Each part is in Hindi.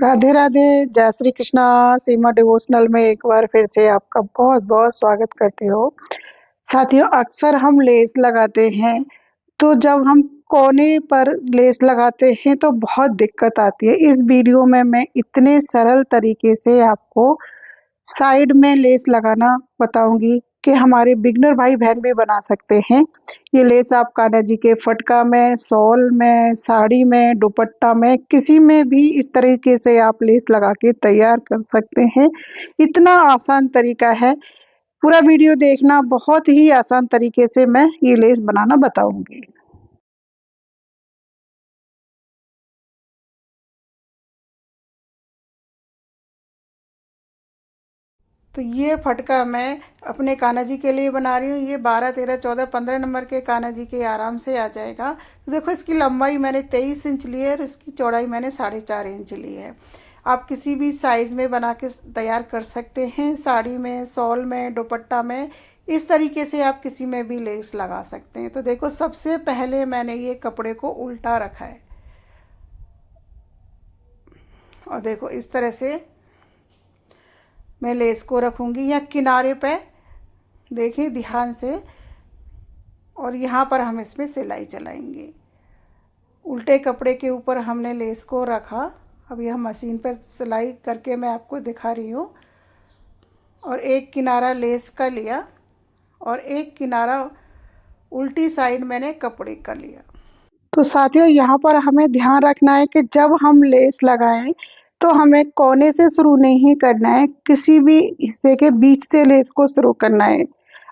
राधे राधे। जय श्री कृष्णा। सीमा डिवोशनल में एक बार फिर से आपका बहुत बहुत स्वागत करती हूँ। साथियों, अक्सर हम लेस लगाते हैं तो जब हम कोने पर लेस लगाते हैं तो बहुत दिक्कत आती है। इस वीडियो में मैं इतने सरल तरीके से आपको साइड में लेस लगाना बताऊंगी कि हमारे बिगनर भाई बहन भी बना सकते हैं। ये लेस आप कान्हा जी के फटका में, शॉल में, साड़ी में, दुपट्टा में, किसी में भी इस तरीके से आप लेस लगा के तैयार कर सकते हैं। इतना आसान तरीका है। पूरा वीडियो देखना, बहुत ही आसान तरीके से मैं ये लेस बनाना बताऊंगी। तो ये फटका मैं अपने कान्हा जी के लिए बना रही हूँ। ये 12, 13, 14, 15 नंबर के कान्हा जी के आराम से आ जाएगा। तो देखो, इसकी लंबाई मैंने 23 इंच ली है और इसकी चौड़ाई मैंने 4.5 इंच ली है। आप किसी भी साइज़ में बना के तैयार कर सकते हैं। साड़ी में, शॉल में, दुपट्टा में, इस तरीके से आप किसी में भी लेस लगा सकते हैं। तो देखो, सबसे पहले मैंने ये कपड़े को उल्टा रखा है और देखो इस तरह से मैं लेस को रखूँगी या किनारे पे, देखिए ध्यान से, और यहाँ पर हम इसमें सिलाई चलाएंगे। उल्टे कपड़े के ऊपर हमने लेस को रखा। अब यह मशीन पर सिलाई करके मैं आपको दिखा रही हूँ। और एक किनारा लेस का लिया और एक किनारा उल्टी साइड मैंने कपड़े का लिया। तो साथियों, यहाँ पर हमें ध्यान रखना है कि जब हम लेस लगाएं तो हमें कोने से शुरू नहीं करना है, किसी भी हिस्से के बीच से लेस को शुरू करना है।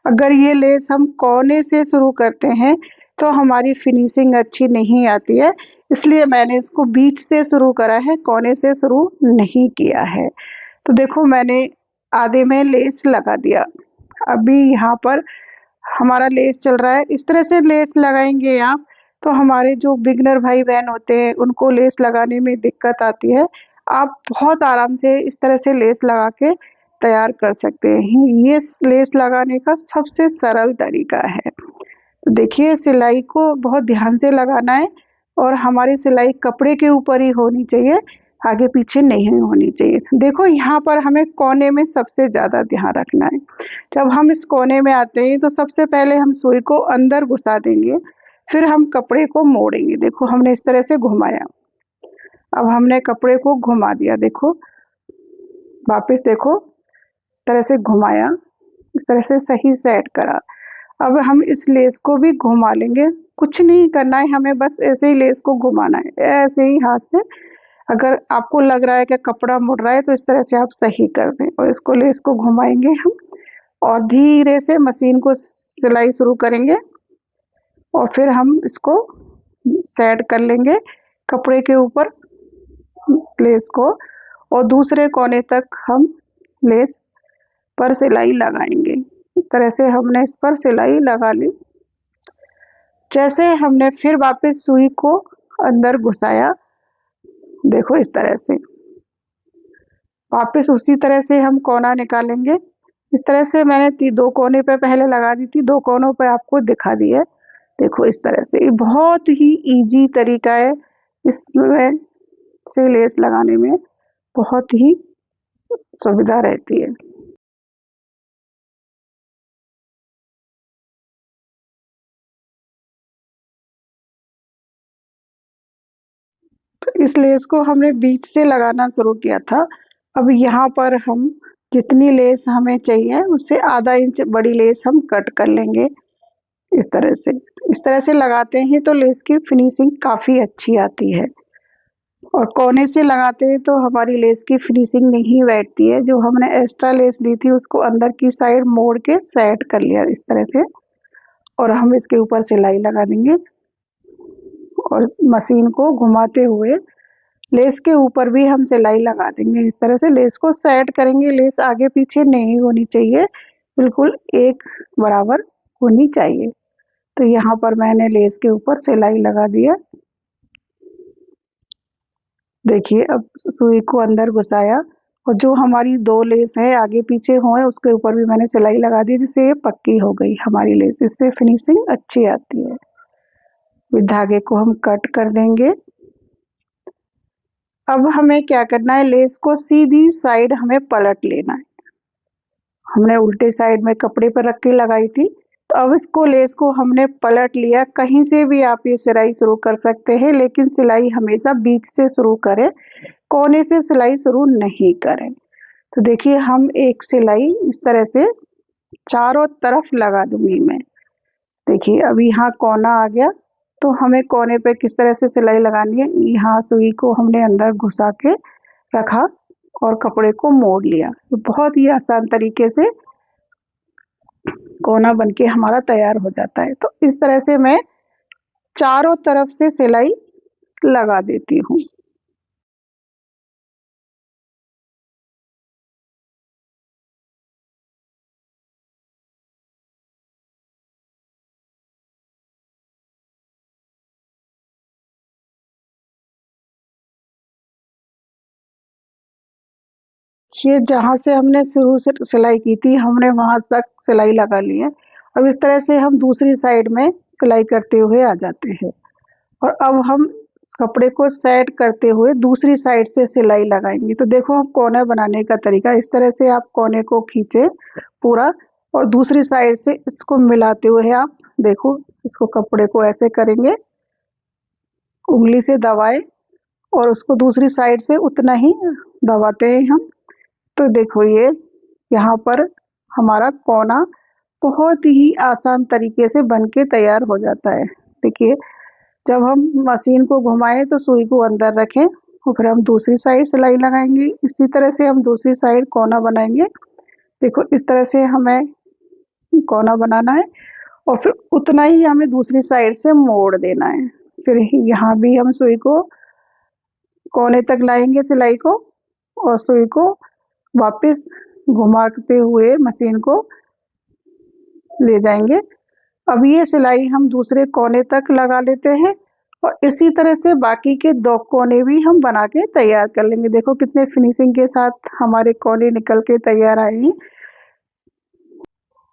अगर ये लेस हम कोने से शुरू करते हैं तो हमारी फिनिशिंग अच्छी नहीं आती है, इसलिए मैंने इसको बीच से शुरू करा है, कोने से शुरू नहीं किया है। तो देखो, मैंने आधे में लेस लगा दिया। अभी यहाँ पर हमारा लेस चल रहा है। इस तरह से लेस लगाएंगे आप तो हमारे जो बिगनर भाई बहन होते हैं उनको लेस लगाने में दिक्कत आती है। आप बहुत आराम से इस तरह से लेस लगा के तैयार कर सकते हैं। ये लेस लगाने का सबसे सरल तरीका है। तो देखिए, सिलाई को बहुत ध्यान से लगाना है और हमारी सिलाई कपड़े के ऊपर ही होनी चाहिए, आगे पीछे नहीं होनी चाहिए। देखो, यहाँ पर हमें कोने में सबसे ज़्यादा ध्यान रखना है। जब हम इस कोने में आते हैं तो सबसे पहले हम सुई को अंदर घुसा देंगे, फिर हम कपड़े को मोड़ेंगे। देखो, हमने इस तरह से घुमाया। अब हमने कपड़े को घुमा दिया। देखो, वापस देखो, इस तरह से घुमाया, इस तरह से सही सेट करा। अब हम इस लेस को भी घुमा लेंगे। कुछ नहीं करना है हमें, बस ऐसे ही लेस को घुमाना है, ऐसे ही हाथ से। अगर आपको लग रहा है कि कपड़ा मुड़ रहा है तो इस तरह से आप सही कर दें और इसको लेस को घुमाएंगे हम और धीरे से मशीन को सिलाई शुरू करेंगे और फिर हम इसको सेट कर लेंगे कपड़े के ऊपर लेस को, और दूसरे कोने तक हम लेस पर सिलाई लगाएंगे। इस तरह से हमने इस पर सिलाई लगा ली। जैसे हमने फिर वापस सुई को अंदर घुसाया, देखो इस तरह से, वापस उसी तरह से हम कोना निकालेंगे। इस तरह से मैंने दो कोने पे पहले लगा दी थी, दो कोनों पे आपको दिखा दी है। देखो इस तरह से, ये बहुत ही इजी तरीका है। इसमें से लेस लगाने में बहुत ही सुविधा रहती है। तो इस लेस को हमने बीच से लगाना शुरू किया था। अब यहाँ पर हम जितनी लेस हमें चाहिए उससे आधा इंच बड़ी लेस हम कट कर लेंगे। इस तरह से लगाते हैं तो लेस की फिनिशिंग काफ़ी अच्छी आती है। और कोने से लगाते हैं तो हमारी लेस की फिनिशिंग नहीं बैठती है। जो हमने एक्स्ट्रा लेस ली थी उसको अंदर की साइड मोड़ के सेट कर लिया इस तरह से, और हम इसके ऊपर सिलाई लगा देंगे और मशीन को घुमाते हुए लेस के ऊपर भी हम सिलाई लगा देंगे। इस तरह से लेस को सेट करेंगे। लेस आगे पीछे नहीं होनी चाहिए, बिल्कुल एक बराबर होनी चाहिए। तो यहाँ पर मैंने लेस के ऊपर सिलाई लगा दिया। देखिए, अब सुई को अंदर घुसाया और जो हमारी दो लेस है आगे पीछे हुए उसके ऊपर भी मैंने सिलाई लगा दी, जिससे ये पक्की हो गई हमारी लेस। इससे फिनिशिंग अच्छी आती है। इस धागे को हम कट कर देंगे। अब हमें क्या करना है, लेस को सीधी साइड हमें पलट लेना है। हमने उल्टे साइड में कपड़े पर रख के लगाई थी, तो अब इसको लेस को हमने पलट लिया। कहीं से भी आप ये सिलाई शुरू कर सकते हैं, लेकिन सिलाई हमेशा बीच से शुरू करें, कोने से सिलाई शुरू नहीं करें। तो देखिए हम एक सिलाई इस तरह से चारों तरफ लगा दूंगी मैं। देखिए अब यहाँ कोना आ गया, तो हमें कोने पे किस तरह से सिलाई लगानी है। यहाँ सुई को हमने अंदर घुसा के रखा और कपड़े को मोड़ लिया। तो बहुत ही आसान तरीके से कोना बनके हमारा तैयार हो जाता है। तो इस तरह से मैं चारों तरफ से सिलाई लगा देती हूँ। ये जहाँ से हमने शुरू से सिलाई की थी, हमने वहां तक सिलाई लगा ली है। अब इस तरह से हम दूसरी साइड में सिलाई करते हुए आ जाते हैं। और अब हम कपड़े को सेट करते हुए दूसरी साइड से सिलाई लगाएंगे। तो देखो हम कोने बनाने का तरीका, इस तरह से आप कोने को खींचे पूरा, और दूसरी साइड से इसको मिलाते हुए आप देखो, इसको कपड़े को ऐसे करेंगे, उंगली से दबाए और उसको दूसरी साइड से उतना ही दबाते हैं हम। तो देखो ये यहाँ पर हमारा कोना बहुत ही आसान तरीके से बन के तैयार हो जाता है। देखिए जब हम मशीन को घुमाएं तो सुई को अंदर रखें और फिर हम दूसरी साइड सिलाई लगाएंगे। इसी तरह से हम दूसरी साइड कोना बनाएंगे। देखो इस तरह से हमें कोना बनाना है और फिर उतना ही हमें दूसरी साइड से मोड़ देना है। फिर यहाँ भी हम सुई को कोने तक लाएंगे सिलाई को, और सुई को वापस घुमाते हुए मशीन को ले जाएंगे। अब ये सिलाई हम दूसरे कोने तक लगा लेते हैं और इसी तरह से बाकी के 2 कोने भी हम बना के तैयार कर लेंगे। देखो कितने फिनिशिंग के साथ हमारे कोने निकल के तैयार आए हैं।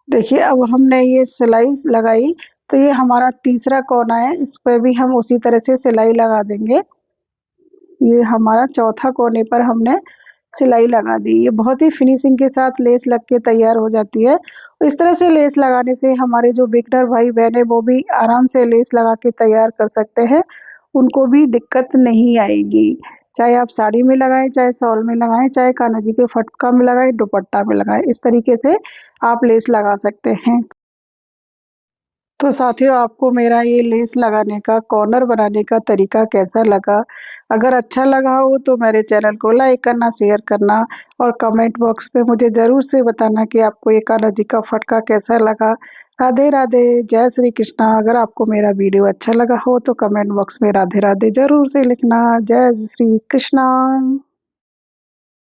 देखिए अब हमने ये सिलाई लगाई, तो ये हमारा तीसरा कोना है, इस पर भी हम उसी तरह से सिलाई लगा देंगे। ये हमारा चौथा कोने पर हमने सिलाई लगा दी। ये बहुत ही फिनिशिंग के साथ लेस लग के तैयार हो जाती है। इस तरह से लेस लगाने से हमारे जो बिगनर भाई बहन है वो भी आराम से लेस लगा के तैयार कर सकते हैं, उनको भी दिक्कत नहीं आएगी। चाहे आप साड़ी में लगाएं, चाहे शॉल में लगाएं, चाहे कान्हा जी के फटका में लगाएं, दुपट्टा में लगाएं, इस तरीके से आप लेस लगा सकते हैं। तो साथियों आपको मेरा ये लेस लगाने का, कॉर्नर बनाने का तरीका कैसा लगा? अगर अच्छा लगा हो तो मेरे चैनल को लाइक करना, शेयर करना और कमेंट बॉक्स में मुझे ज़रूर से बताना कि आपको ये कान्हा जी का फटका कैसा लगा। राधे राधे, जय श्री कृष्णा। अगर आपको मेरा वीडियो अच्छा लगा हो तो कमेंट बॉक्स में राधे राधे ज़रूर से लिखना। जय श्री कृष्णा।